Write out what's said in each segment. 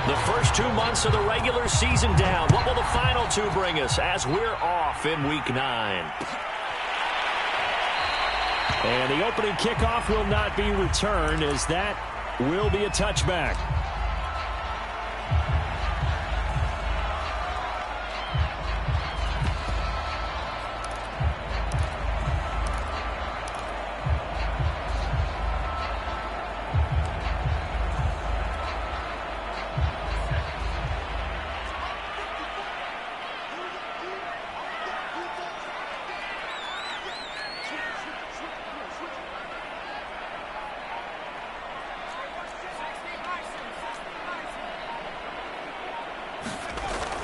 The first 2 months of the regular season down. What will the final two bring us as we're off in Week 9? And the opening kickoff will not be returned, as that will be a touchback.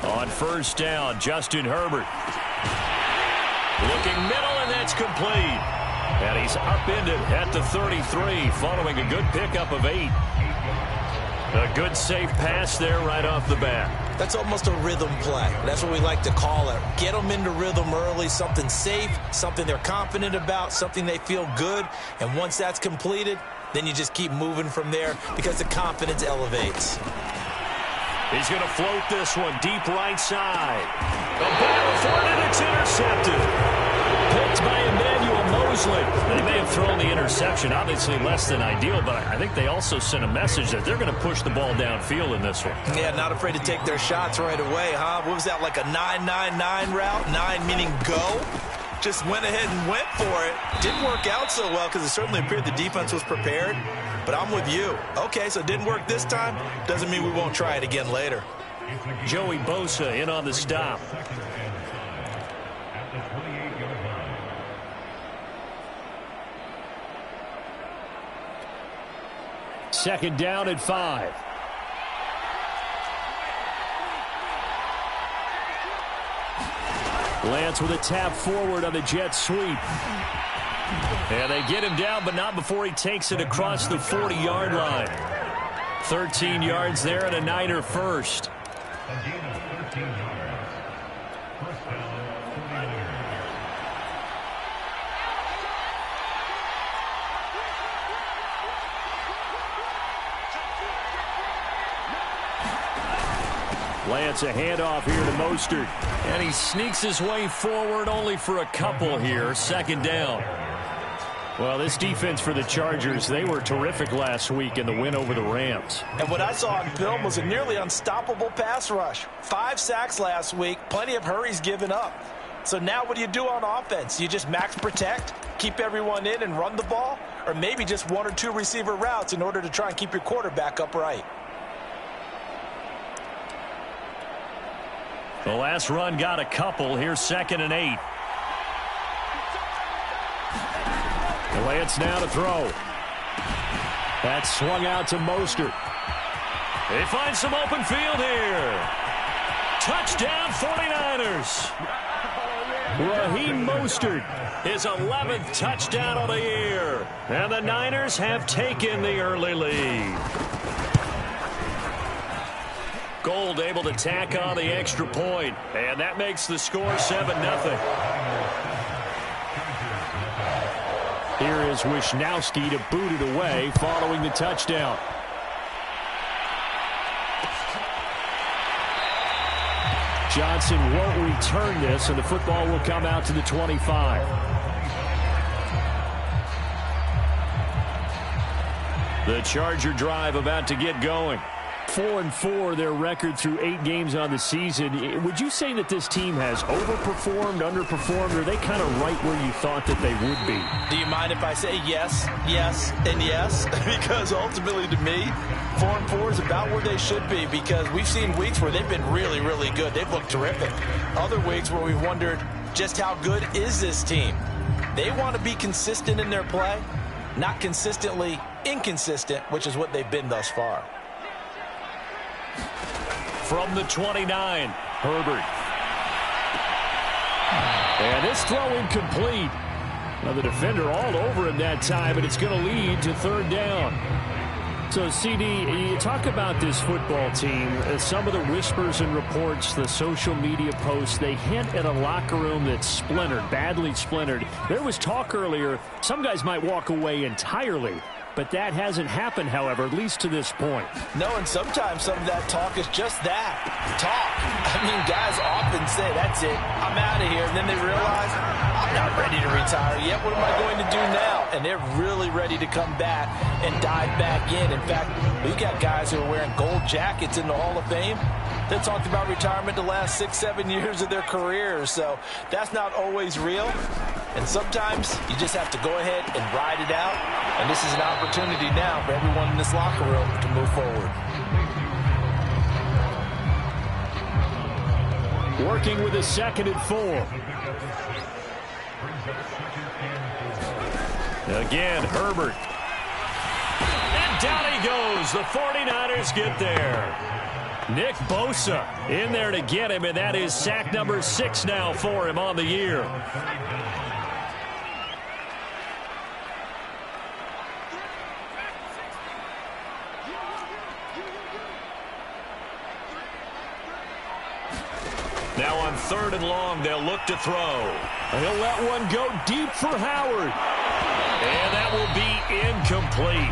On first down, Justin Herbert. Looking middle, and that's complete. And he's upended at the 33, following a good pickup of 8. A good safe pass there right off the bat. That's almost a rhythm play. That's what we like to call it. Get them into rhythm early, something safe, something they're confident about, something they feel good. And once that's completed, then you just keep moving from there because the confidence elevates. He's going to float this one deep right side. The ball for it, and it's intercepted. Picked by Emmanuel Mosley. They may have thrown the interception, obviously less than ideal, but I think they also sent a message that they're going to push the ball downfield in this one. Yeah, not afraid to take their shots right away, huh? What was that, like a 9-9-9 route? 9 meaning go? Just went ahead and went for it. Didn't work out so well because it certainly appeared the defense was prepared. But I'm with you. Okay, so it didn't work this time. Doesn't mean we won't try it again later. Joey Bosa in on the stop. Second down at 5. Lance with a tap forward on the jet sweep. And they get him down, but not before he takes it across the 40-yard line. 13 yards there and a Niner first. Lance, a handoff here to Mostert. And he sneaks his way forward only for a couple here. Second down. Well, this defense for the Chargers, they were terrific last week in the win over the Rams. And what I saw on film was a nearly unstoppable pass rush. 5 sacks last week, plenty of hurries given up. So now what do you do on offense? You just max protect, keep everyone in and run the ball? Or maybe just 1 or 2 receiver routes in order to try and keep your quarterback upright? The last run got a couple. Here's 2nd and 8. Lance now to throw. That's swung out to Mostert. They find some open field here. Touchdown 49ers. Raheem Mostert. His 11th touchdown of the year. And the Niners have taken the early lead. Gold able to tack on the extra point. And that makes the score 7-0. Here is Wisnowski to boot it away following the touchdown. Johnson won't return this, and the football will come out to the 25. The Charger drive about to get going. 4-4 their record through 8 games on the season. Would you say that this team has overperformed, underperformed, or are they kind of right where you thought that they would be? Do you mind if I say yes, yes, and yes? Because ultimately to me, 4-4 is about where they should be, because we've seen weeks where they've been really, really good. They've looked terrific. Other weeks where we've wondered just how good is this team. They want to be consistent in their play, not consistently inconsistent, which is what they've been thus far. From the 29, Herbert. And this throw incomplete. Now the defender all over him that time, and it's going to lead to 3rd down. So, CD, you talk about this football team, some of the whispers and reports, the social media posts, they hint at a locker room that's splintered, badly splintered. There was talk earlier, some guys might walk away entirely. but that hasn't happened, however, at least to this point. No, and sometimes some of that talk is just that, talk. I mean, guys often say, that's it, I'm out of here, and then they realize, I'm not ready to retire yet, what am I going to do now? And they're really ready to come back and dive back in. In fact, we've got guys who are wearing gold jackets in the Hall of Fame that talked about retirement the last 6-7 years of their careers, so that's not always real. And sometimes you just have to go ahead and ride it out. And this is an opportunity now for everyone in this locker room to move forward. Working with a 2nd and 4. Again, Herbert. And down he goes. The 49ers get there. Nick Bosa in there to get him, and that is sack number 6 now for him on the year. Now on 3rd and long, they'll look to throw. He'll let one go deep for Howard. And that will be incomplete.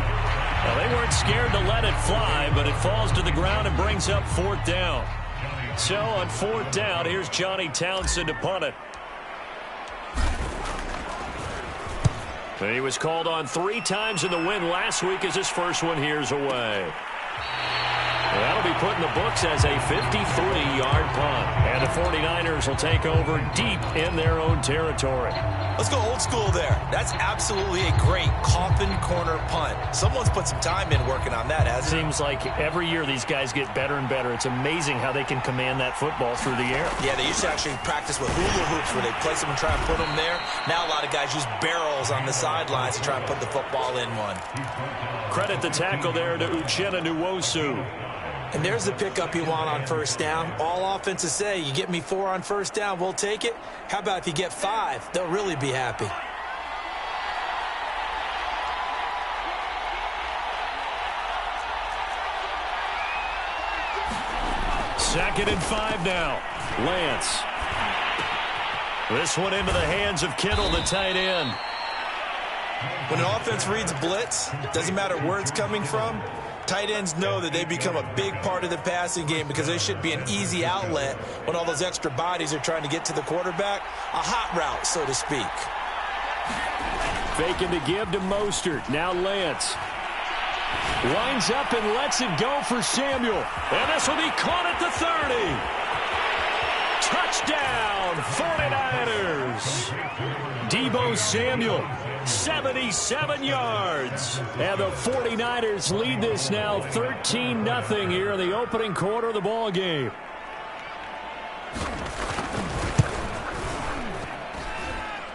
Well, they weren't scared to let it fly, but it falls to the ground and brings up 4th down. So on 4th down, here's Johnny Townsend to punt it. He was called on 3 times in the win last week as his first one here's away. That'll be put in the books as a 53-yard punt. And the 49ers will take over deep in their own territory. Let's go old school there. That's absolutely a great coffin corner punt. Someone's put some time in working on that, hasn't it? Seems like every year these guys get better and better. It's amazing how they can command that football through the air. Yeah, they used to actually practice with hula hoops where they place them and try and put them there. Now a lot of guys use barrels on the sidelines to try and put the football in one. Credit the tackle there to Uchenna Nwosu. And there's the pickup you want on 1st down. All offenses say, you get me 4 on 1st down, we'll take it. How about if you get 5? They'll really be happy. Second and 5 now. Lance. This one into the hands of Kittle, the tight end. When an offense reads blitz, it doesn't matter where it's coming from. Tight ends know that they become a big part of the passing game because they should be an easy outlet when all those extra bodies are trying to get to the quarterback. A hot route, so to speak. Faking the give to Mostert. Now Lance. Winds up and lets it go for Samuel. And this will be caught at the 30. Touchdown, 49ers. Deebo Samuel. 77 yards. And the 49ers lead this now 13-0 here in the opening quarter of the ball game.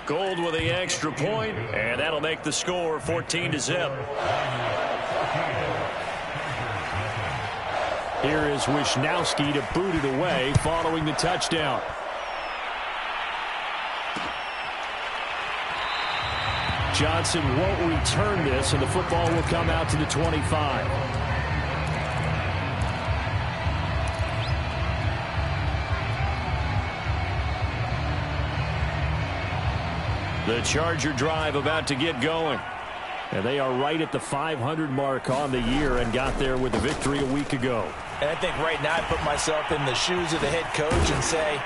Gold with the extra point, and that'll make the score 14-0. Here is Wisnowski to boot it away following the touchdown. Johnson won't return this, and the football will come out to the 25. The Charger drive about to get going. And they are right at the 500 mark on the year and got there with a victory a week ago. And I think right now I put myself in the shoes of the head coach and say,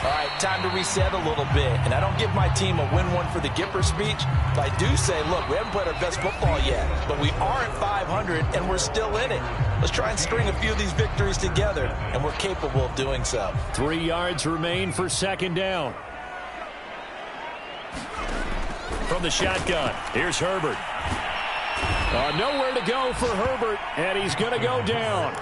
all right, time to reset a little bit. And I don't give my team a win one for the Gipper speech, but I do say, look, we haven't played our best football yet, but we are at 500 and we're still in it. Let's try and string a few of these victories together, and we're capable of doing so. 3 yards remain for 2nd down. From the shotgun, here's Herbert. Nowhere to go for Herbert, and he's going to go down.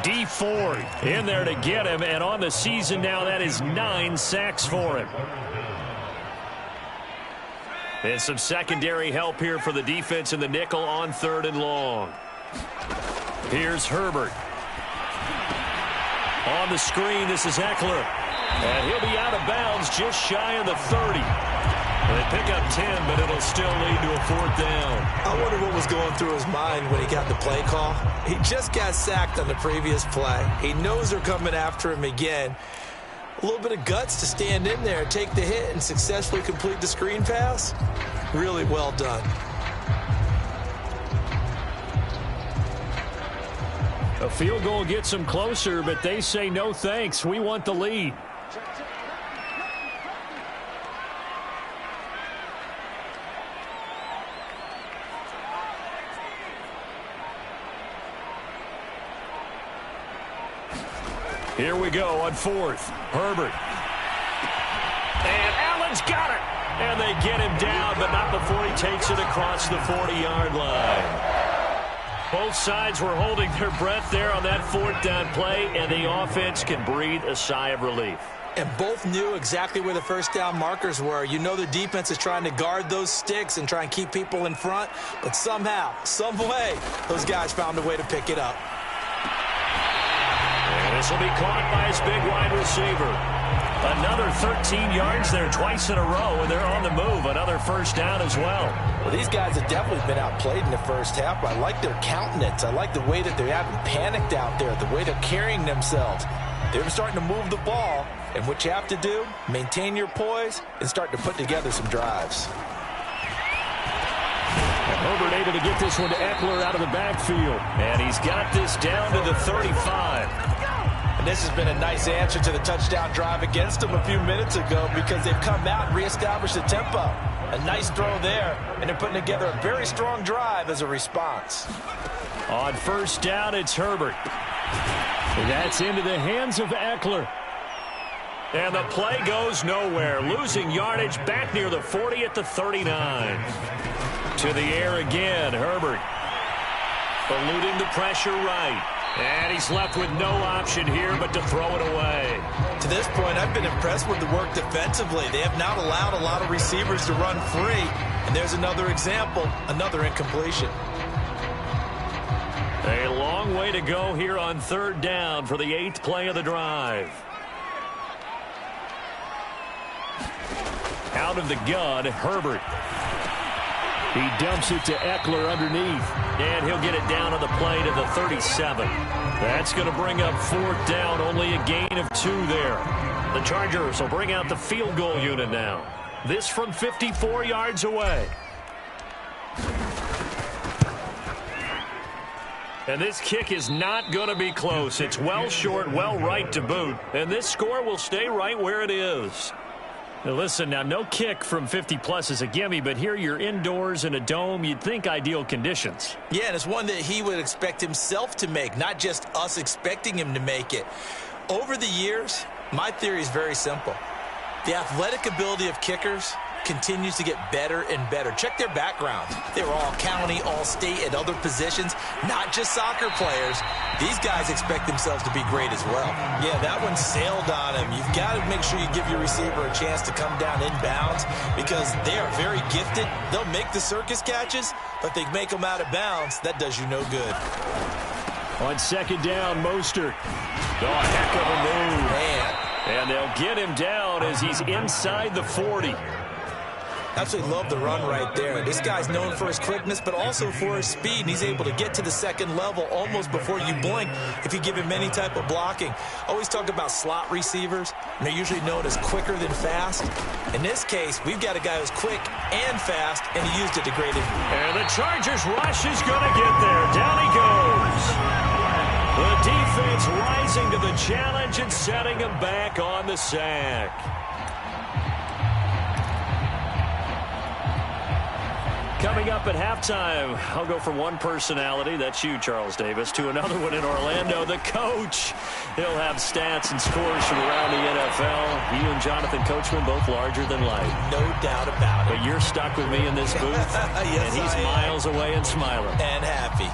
D Ford in there to get him, and on the season now, that is 9 sacks for him. And some secondary help here for the defense in the nickel on 3rd and long. Here's Herbert. On the screen, this is Eckler. And he'll be out of bounds just shy of the 30. They pick up 10, but it'll still lead to a 4th down. I wonder what was going through his mind when he got the play call. He just got sacked on the previous play. He knows they're coming after him again. A little bit of guts to stand in there, take the hit, and successfully complete the screen pass. Really well done. A field goal gets them closer, but they say no thanks. We want the lead. Here we go on fourth. Herbert. And Allen's got it. And they get him down, but not before he takes it across the 40-yard line. Both sides were holding their breath there on that fourth down play, and the offense can breathe a sigh of relief. And both knew exactly where the first down markers were. You know the defense is trying to guard those sticks and try and keep people in front, but somehow, some way, those guys found a way to pick it up. And this will be caught by his big wide receiver. Another 13 yards there twice in a row, and they're on the move. Another first down as well. Well, these guys have definitely been outplayed in the first half, but I like their countenance. I like the way that they haven't panicked out there, the way they're carrying themselves. They're starting to move the ball, and what you have to do, maintain your poise and start to put together some drives. And Herbert able to get this one to Eckler out of the backfield. And he's got this down to the 35. And this has been a nice answer to the touchdown drive against them a few minutes ago because they've come out and reestablished the tempo. A nice throw there, and they're putting together a very strong drive as a response. On first down, it's Herbert. And that's into the hands of Eckler. And the play goes nowhere. Losing yardage back near the 40 at the 39. To the air again, Herbert. Eluding the pressure right. And he's left with no option here but to throw it away. To this point, I've been impressed with the work defensively. They have not allowed a lot of receivers to run free. And there's another example, another incompletion. A long way to go here on third down for the 8th play of the drive. Out of the gun, Herbert. He dumps it to Eckler underneath, and he'll get it down on the play to the 37. That's going to bring up fourth down, only a gain of 2 there. The Chargers will bring out the field goal unit now. This from 54 yards away. And this kick is not going to be close. It's well short, well right to boot, and this score will stay right where it is. Now listen, now no kick from 50-plus is a gimme, but here you're indoors in a dome. You'd think ideal conditions. Yeah, and it's one that he would expect himself to make, not just us expecting him to make it. Over the years, my theory is very simple. The athletic ability of kickers continues to get better and better. Check their background. They were all county, all state, at other positions, not just soccer players. These guys expect themselves to be great as well. Yeah, that one sailed on him. You've got to make sure you give your receiver a chance to come down inbounds because they are very gifted. They'll make the circus catches, but they make them out of bounds. That does you no good. On second down, Mostert. Oh, heck of a move. Man. And they'll get him down as he's inside the 40. Absolutely love the run right there. This guy's known for his quickness, but also for his speed, and he's able to get to the second level almost before you blink if you give him any type of blocking. Always talk about slot receivers, and they're usually known as quicker than fast. In this case, we've got a guy who's quick and fast, and he used it to great advantage. And the Chargers rush is going to get there. Down he goes. The defense rising to the challenge and setting him back on the sack. Coming up at halftime, I'll go from one personality, that's you, Charles Davis, to another one in Orlando, the coach. He'll have stats and scores from around the NFL. You and Jonathan Coachman, both larger than life. No doubt about it. But you're stuck with me in this booth, yes, and he's miles away and smiling. And happy.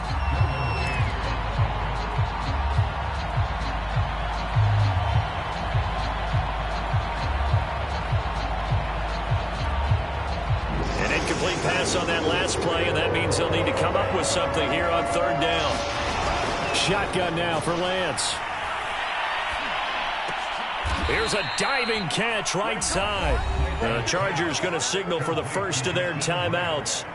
Incomplete pass on that last play, and that means they'll need to come up with something here on third down. Shotgun now for Lance. Here's a diving catch right side. The Chargers going to signal for the first of their timeouts.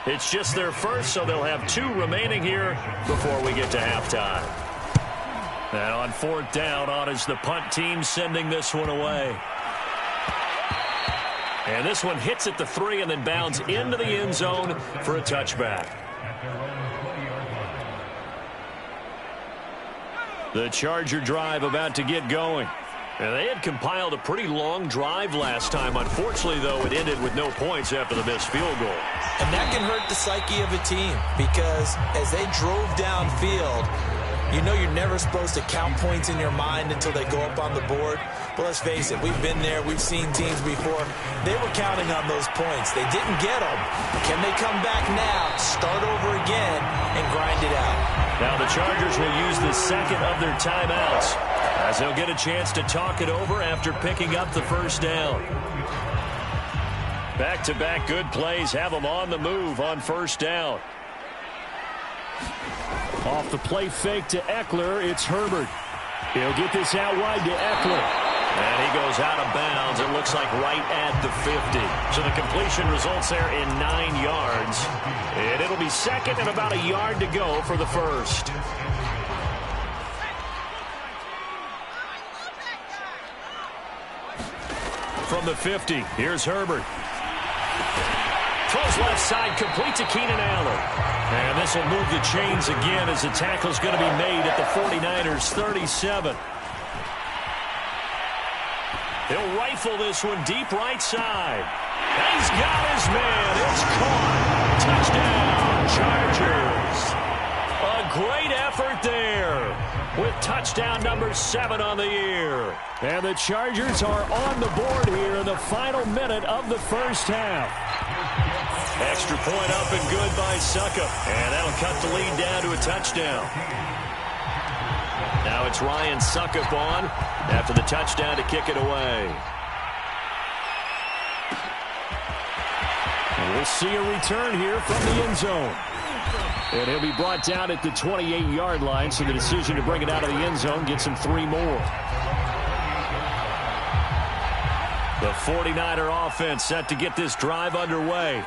It's just their first, so they'll have 2 remaining here before we get to halftime. And on fourth down, on is the punt team sending this one away. And this one hits at the 3 and then bounds into the end zone for a touchback. The Charger drive about to get going. They had compiled a pretty long drive last time. Unfortunately, though, it ended with no points after the missed field goal. And that can hurt the psyche of a team because as they drove downfield, you know you're never supposed to count points in your mind until they go up on the board. But let's face it, we've been there. We've seen teams before. They were counting on those points. They didn't get them. Can they come back now, start over again, and grind it out? Now the Chargers will use the second of their timeouts as they'll get a chance to talk it over after picking up the first down. Back-to-back good plays have them on the move on first down. Off the play fake to Eckler, it's Herbert. He'll get this out wide to Eckler. And he goes out of bounds, it looks like right at the 50. So the completion results there in 9 yards. And it'll be second and about a yard to go for the first. From the 50, here's Herbert. Throws left side, complete to Keenan Allen. And this will move the chains again as the tackle's going to be made at the 49ers 37. He'll rifle this one deep right side. And he's got his man. It's caught. Touchdown, Chargers. A great effort there with touchdown number 7 on the year. And the Chargers are on the board here in the final minute of the first half. Extra point up and good by Succop. And that'll cut the lead down to a touchdown. Now it's Ryan Succop on after the touchdown to kick it away. And we'll see a return here from the end zone. And he'll be brought down at the 28-yard line, so the decision to bring it out of the end zone gets him 3 more. The 49er offense set to get this drive underway.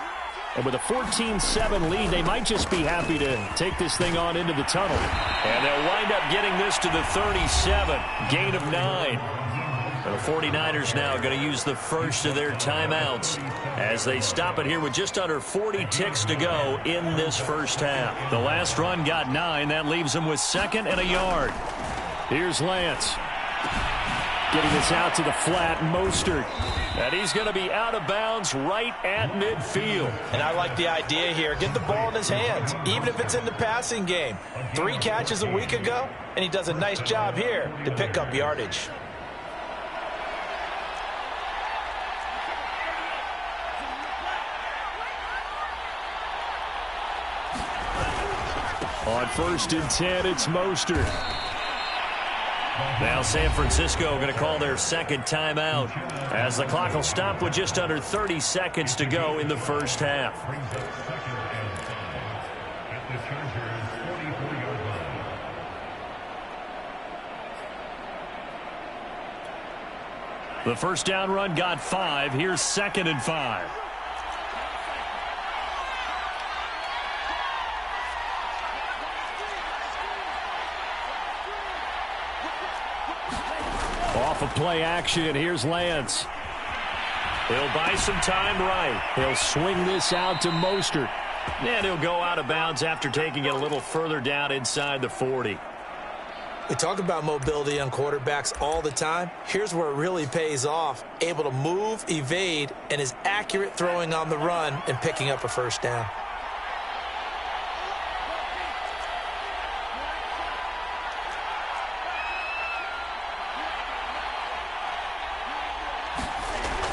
And with a 14-7 lead, they might just be happy to take this thing on into the tunnel. And they'll wind up getting this to the 37. Gain of 9. And the 49ers now going to use the first of their timeouts as they stop it here with just under 40 ticks to go in this first half. The last run got 9. That leaves them with 2nd and a yard. Here's Lance. Getting this out to the flat, Mostert. And he's going to be out of bounds right at midfield. And I like the idea here. Get the ball in his hands, even if it's in the passing game. 3 catches a week ago, and he does a nice job here to pick up yardage. On 1st and 10, it's Mostert. Now San Francisco going to call their second timeout as the clock will stop with just under 30 seconds to go in the first half. The first down run got 5. Here's 2nd and 5. Off of play action, here's Lance. He'll buy some time right. He'll swing this out to Mostert. And he'll go out of bounds after taking it a little further down inside the 40. We talk about mobility on quarterbacks all the time. Here's where it really pays off. Able to move, evade, and is accurate throwing on the run and picking up a first down.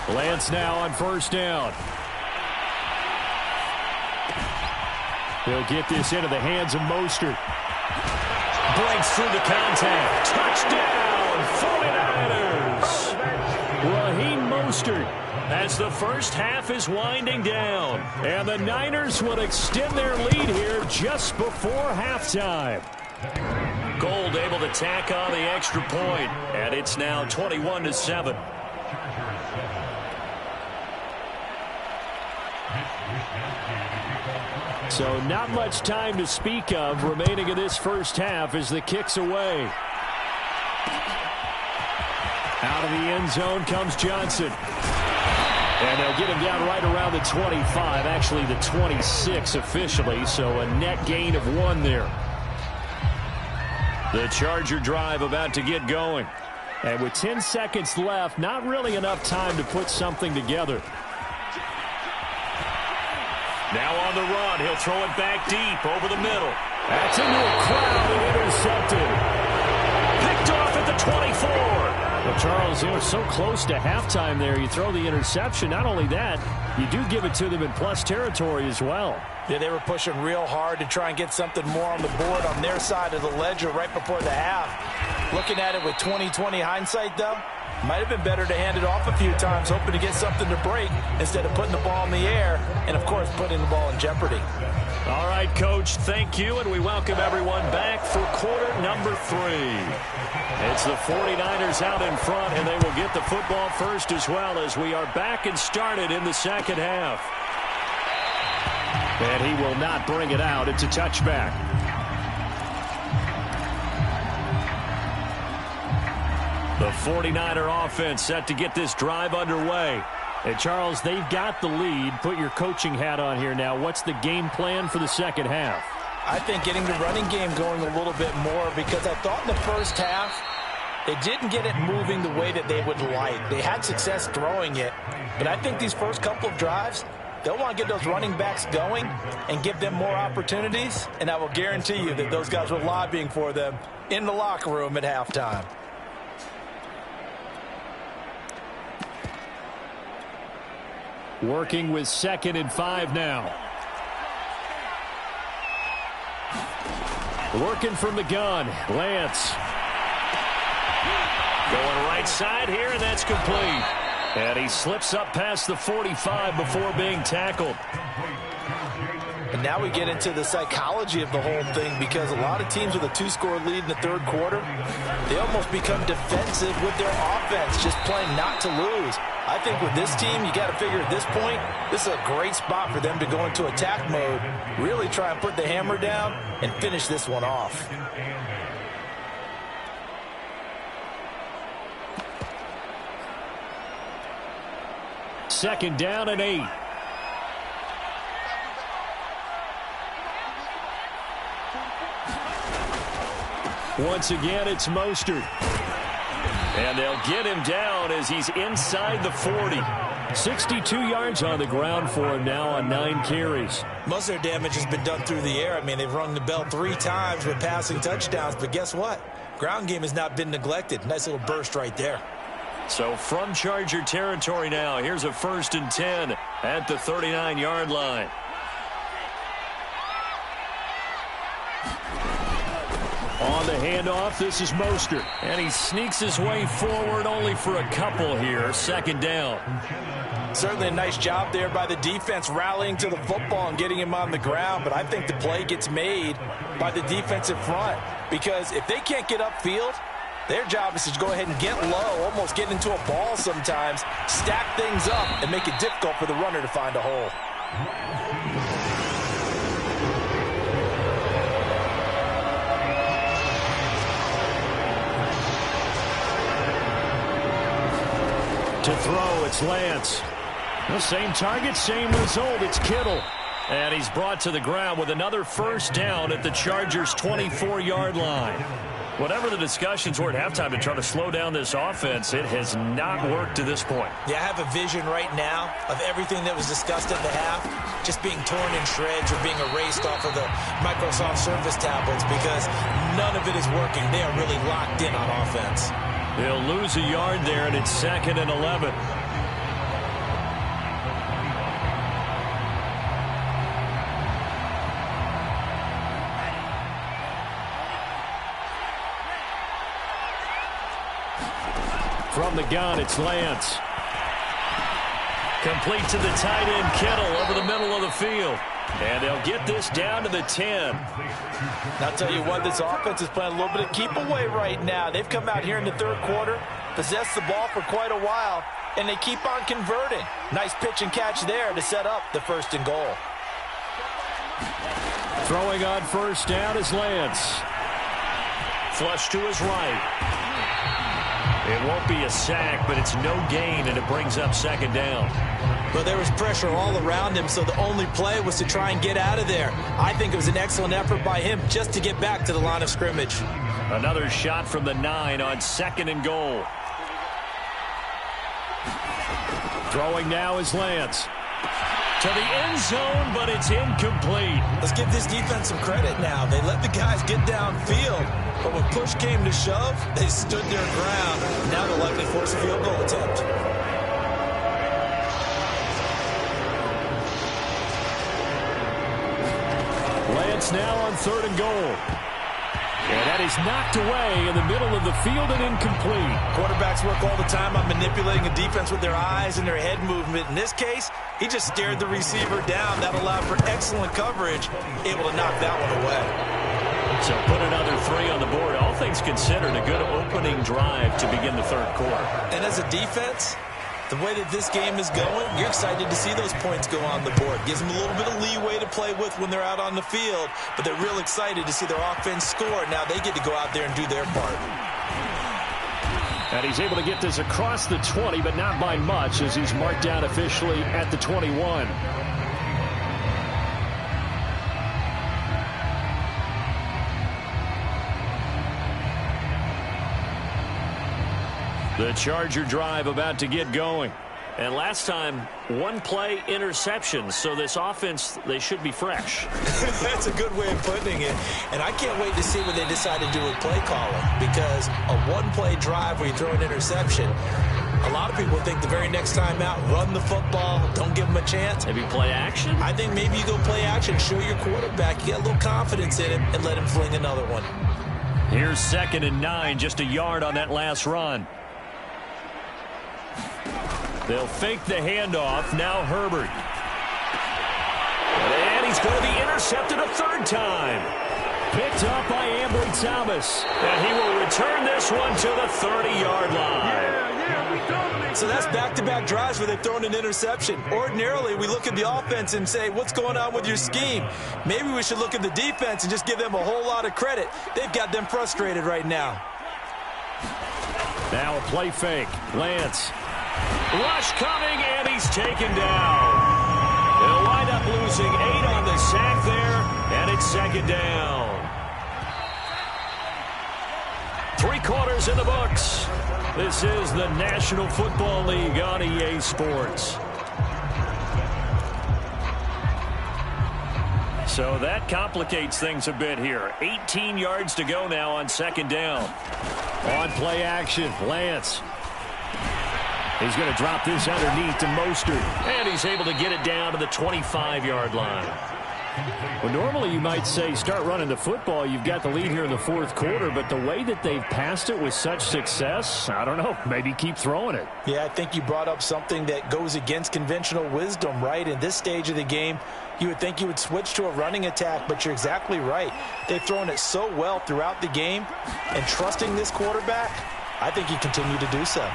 Lance now on 1st down. He'll get this into the hands of Mostert. Breaks through the contact. Touchdown, 49ers. Raheem Mostert. As the first half is winding down. And the Niners will extend their lead here just before halftime. Gold able to tack on the extra point. And it's now 21-7. So not much time to speak of remaining in this first half as the kick's away. Out of the end zone comes Johnson. And they'll get him down right around the 25, actually the 26 officially, so a net gain of 1 there. The Charger drive about to get going. And with 10 seconds left, not really enough time to put something together. Now on the run, he'll throw it back deep over the middle. That's into a crowd and intercepted. Picked off at the 24. Well, Charles, they were so close to halftime there. You throw the interception. Not only that, you do give it to them in plus territory as well. Yeah, they were pushing real hard to try and get something more on the board on their side of the ledger right before the half. Looking at it with 20/20 hindsight, though, might have been better to hand it off a few times, hoping to get something to break instead of putting the ball in the air and, of course, putting the ball in jeopardy. All right, Coach, thank you, and we welcome everyone back for quarter number 3. It's the 49ers out in front, and they will get the football first as well as we are back and started in the second half. And he will not bring it out. It's a touchback. The 49er offense set to get this drive underway. And, Charles, they've got the lead. Put your coaching hat on here now. What's the game plan for the second half? I think getting the running game going a little bit more, because I thought in the first half they didn't get it moving the way that they would like. They had success throwing it, but I think these first couple of drives, they'll want to get those running backs going and give them more opportunities, and I will guarantee you that those guys were lobbying for them in the locker room at halftime. Working with 2nd and 5 now. Working from the gun, Lance. Going right side here, and that's complete. And he slips up past the 45 before being tackled. And now we get into the psychology of the whole thing, because a lot of teams with a 2-score lead in the third quarter, they almost become defensive with their offense, just playing not to lose. I think with this team, you got to figure at this point, this is a great spot for them to go into attack mode, really try and put the hammer down and finish this one off. Second down and 8. Once again, it's Mostert. And they'll get him down as he's inside the 40. 62 yards on the ground for him now on 9 carries. Most of their damage has been done through the air. I mean, they've rung the bell 3 times with passing touchdowns, but guess what? Ground game has not been neglected. Nice little burst right there. So from Charger territory now, here's a 1st and 10 at the 39-yard line. On the handoff, this is Mostert. And he sneaks his way forward only for a couple here. 2nd down. Certainly a nice job there by the defense rallying to the football and getting him on the ground. But I think the play gets made by the defensive front, because if they can't get upfield, their job is to go ahead and get low, almost get into a ball sometimes, stack things up, and make it difficult for the runner to find a hole. To throw, it's Lance. The same target, same result. It's Kittle. And he's brought to the ground with another 1st down at the Chargers' 24-yard line. Whatever the discussions were at halftime to try to slow down this offense, it has not worked to this point. Yeah, I have a vision right now of everything that was discussed at the half just being torn in shreds or being erased off of the Microsoft Surface tablets, because none of it is working. They are really locked in on offense. They'll lose a yard there, and it's 2nd and 11. From the gun, it's Lance. Complete to the tight end, Kittle, over the middle of the field. And they'll get this down to the 10. I'll tell you what, this offense is playing a little bit of keep away right now. They've come out here in the third quarter, possessed the ball for quite a while, and they keep on converting. Nice pitch and catch there to set up the 1st and goal. Throwing on 1st down is Lance. Flush to his right. It won't be a sack, but it's no gain, and it brings up 2nd down. But there was pressure all around him, so the only play was to try and get out of there. I think it was an excellent effort by him just to get back to the line of scrimmage. Another shot from the 9 on 2nd and goal. Throwing now is Lance. To the end zone, but it's incomplete. Let's give this defense some credit now. They let the guys get downfield, but when push came to shove, they stood their ground. Now they'll likely force a field goal attempt. Lance now on 3rd and goal. And that is knocked away in the middle of the field and incomplete. Quarterbacks work all the time on manipulating a defense with their eyes and their head movement. In this case, he just stared the receiver down. That allowed for excellent coverage, able to knock that one away. So put another 3 on the board. All things considered, a good opening drive to begin the 3rd quarter. And as a defense, the way that this game is going, you're excited to see those points go on the board. Gives them a little bit of leeway to play with when they're out on the field, but they're real excited to see their offense score. Now they get to go out there and do their part. And he's able to get this across the 20, but not by much, as he's marked down officially at the 21. The Charger drive about to get going. And last time, 1-play interception. So this offense, they should be fresh. That's a good way of putting it. And I can't wait to see what they decide to do with play calling. Because a 1-play drive where you throw an interception, a lot of people think the very next time out, run the football, don't give them a chance. Maybe play action? I think maybe you go play action, show your quarterback, you get a little confidence in him, and let him fling another one. Here's 2nd and 9, just a yard on that last run. They'll fake the handoff. Now Herbert. And he's going to be intercepted a 3rd time. Picked up by Ambry Thomas. And he will return this one to the 30-yard line. So that's back-to-back drives where they've thrown an interception. Ordinarily, we look at the offense and say, what's going on with your scheme? Maybe we should look at the defense and just give them a whole lot of credit. They've got them frustrated right now. Now a play fake. Lance. Rush coming, and he's taken down. They'll wind up losing 8 on the sack there, and it's 2nd down. 3 quarters in the books. This is the National Football League on EA Sports. So that complicates things a bit here. 18 yards to go now on 2nd down. On play action, Lance. He's going to drop this underneath to Mostert. And he's able to get it down to the 25-yard line. Well, normally you might say start running the football. You've got the lead here in the 4th quarter, but the way that they've passed it with such success, I don't know, maybe keep throwing it. Yeah, I think you brought up something that goes against conventional wisdom, right? In this stage of the game, you would think you would switch to a running attack, but you're exactly right. They've thrown it so well throughout the game, and trusting this quarterback, I think you continue to do so.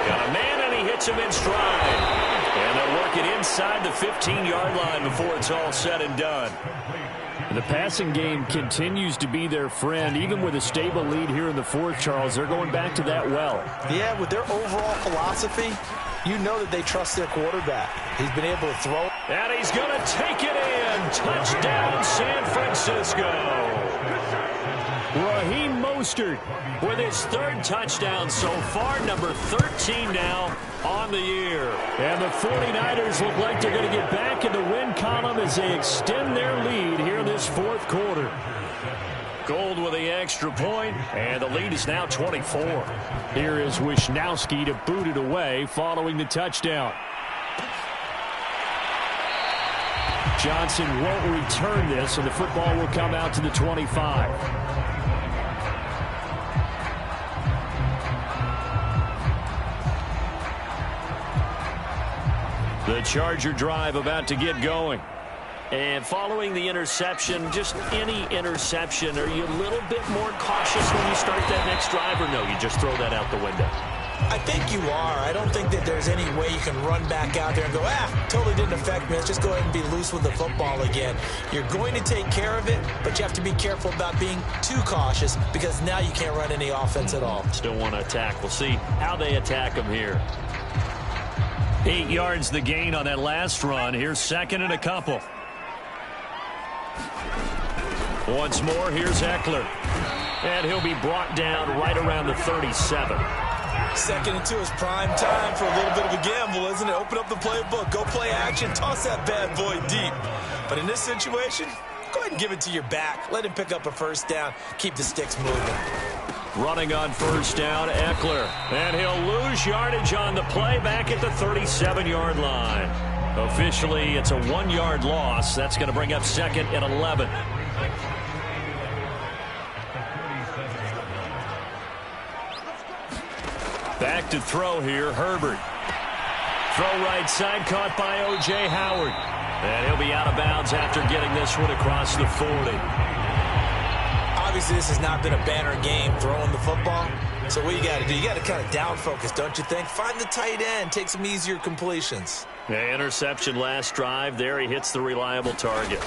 Got a man, and he hits him in stride. And they'll work it inside the 15-yard line before it's all said and done. The passing game continues to be their friend. Even with a stable lead here in the 4th, Charles, they're going back to that well. Yeah, with their overall philosophy, you know that they trust their quarterback. He's been able to throw. And he's going to take it in. Touchdown, San Francisco. Raheem Mostert with his 3rd touchdown so far, number 13 now on the year. And the 49ers look like they're going to get back in the win column as they extend their lead here in this 4th quarter. Gold with the extra point, and the lead is now 24. Here is Wisnowski to boot it away following the touchdown. Johnson won't return this, and the football will come out to the 25. The Charger drive about to get going. And following the interception, just any interception, are you a little bit more cautious when you start that next drive, or no, you just throw that out the window? I think you are. I don't think that there's any way you can run back out there and go, totally didn't affect me. Let's just go ahead and be loose with the football again. You're going to take care of it, but you have to be careful about being too cautious because now you can't run any offense at all. Still want to attack. We'll see how they attack them here. 8 yards the gain on that last run. Here's 2nd and a couple. Once more, here's Eckler. And he'll be brought down right around the 37. Second and 2 is prime time for a little bit of a gamble, isn't it? Open up the playbook, go play action, toss that bad boy deep. But in this situation, go ahead and give it to your back. Let him pick up a first down. Keep the sticks moving. Running on first down, Eckler. And he'll lose yardage on the play back at the 37-yard line. Officially, it's a 1-yard loss. That's going to bring up second and 11. Back to throw here, Herbert. Throw right side, caught by O.J. Howard. And he'll be out of bounds after getting this one across the 40. Obviously, this has not been a banner game throwing the football. So what you got to do, you got to kind of down focus, don't you think? Find the tight end, take some easier completions. Yeah, interception last drive. There he hits the reliable target.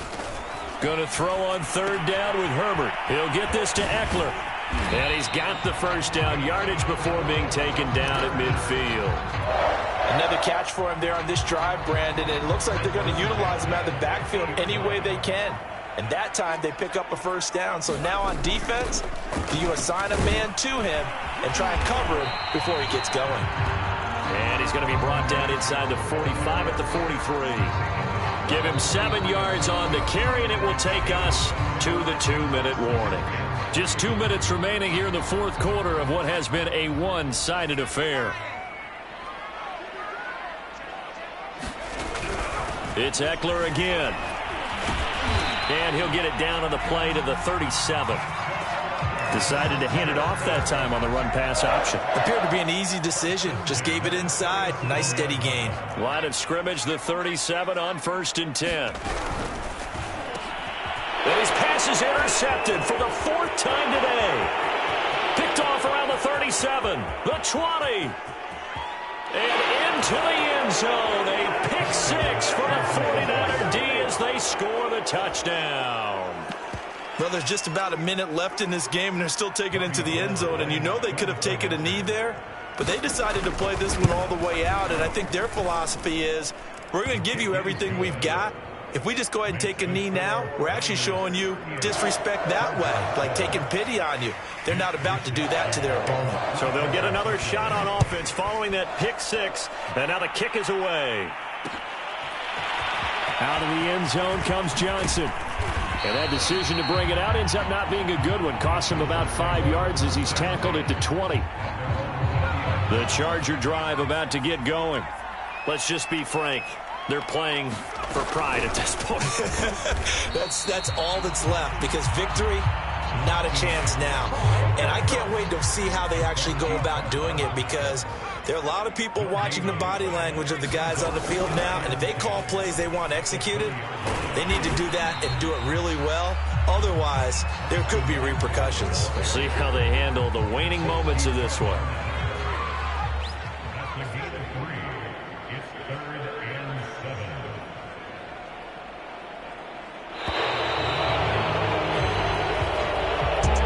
Going to throw on third down with Herbert. He'll get this to Eckler. And he's got the first down yardage before being taken down at midfield. Another catch for him there on this drive, Brandon. And it looks like they're going to utilize him out of the backfield any way they can. And that time they pick up a first down. So now on defense, do you assign a man to him and try and cover him before he gets going? And he's going to be brought down inside the 45 at the 43. Give him 7 yards on the carry, and it will take us to the 2-minute warning. Just 2 minutes remaining here in the fourth quarter of what has been a one-sided affair. It's Eckler again. And he'll get it down on the play to the 37. Decided to hand it off that time on the run-pass option. Appeared to be an easy decision. Just gave it inside. Nice steady gain. Line of scrimmage, the 37 on 1st and 10. And his pass is intercepted for the 4th time today. Picked off around the 37, the 20. And into the end zone. A pick 6 for the 49er D as they score the touchdown. Well, there's just about a minute left in this game, and they're still taking it into the end zone. And you know they could have taken a knee there, but they decided to play this one all the way out. And I think their philosophy is, we're going to give you everything we've got. If we just go ahead and take a knee now, we're actually showing you disrespect that way, like taking pity on you. They're not about to do that to their opponent. So they'll get another shot on offense following that pick 6, and now the kick is away. Out of the end zone comes Johnson. And that decision to bring it out ends up not being a good one. Costs him about 5 yards as he's tackled at the 20. The Charger drive about to get going. Let's just be frank. They're playing for pride at this point. That's all that's left, because victory, not a chance now. And I can't wait to see how they actually go about doing it, because there are a lot of people watching the body language of the guys on the field now, and if they call plays they want executed, they need to do that and do it really well. Otherwise, there could be repercussions. We'll see how they handle the waning moments of this one.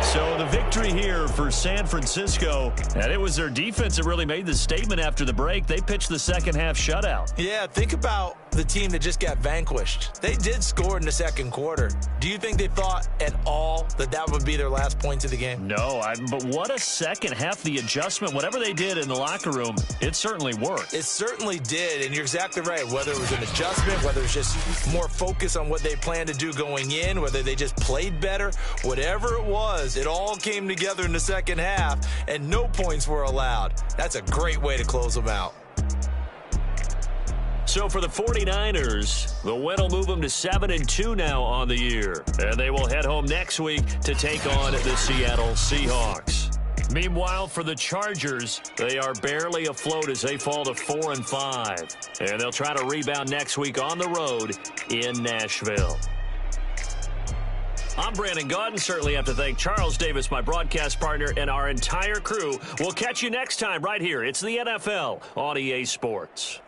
So the victory here for San Francisco, and it was their defense that really made the statement after the break. They pitched the second half shutout. Yeah, think about the team that just got vanquished. They did score in the second quarter. Do you think they thought at all that that would be their last points of the game? No, but what a second half. The adjustment, whatever they did in the locker room, it certainly worked. It certainly did, and you're exactly right. Whether it was an adjustment, whether it's just more focus on what they planned to do going in, whether they just played better, whatever it was, it all came together in the second half, and no points were allowed. That's a great way to close them out. So for the 49ers, the win will move them to 7-2 now on the year. And they will head home next week to take on the Seattle Seahawks. Meanwhile, for the Chargers, they are barely afloat as they fall to 4-5. And they'll try to rebound next week on the road in Nashville. I'm Brandon Gaudin. Certainly have to thank Charles Davis, my broadcast partner, and our entire crew. We'll catch you next time right here. It's the NFL on EA Sports.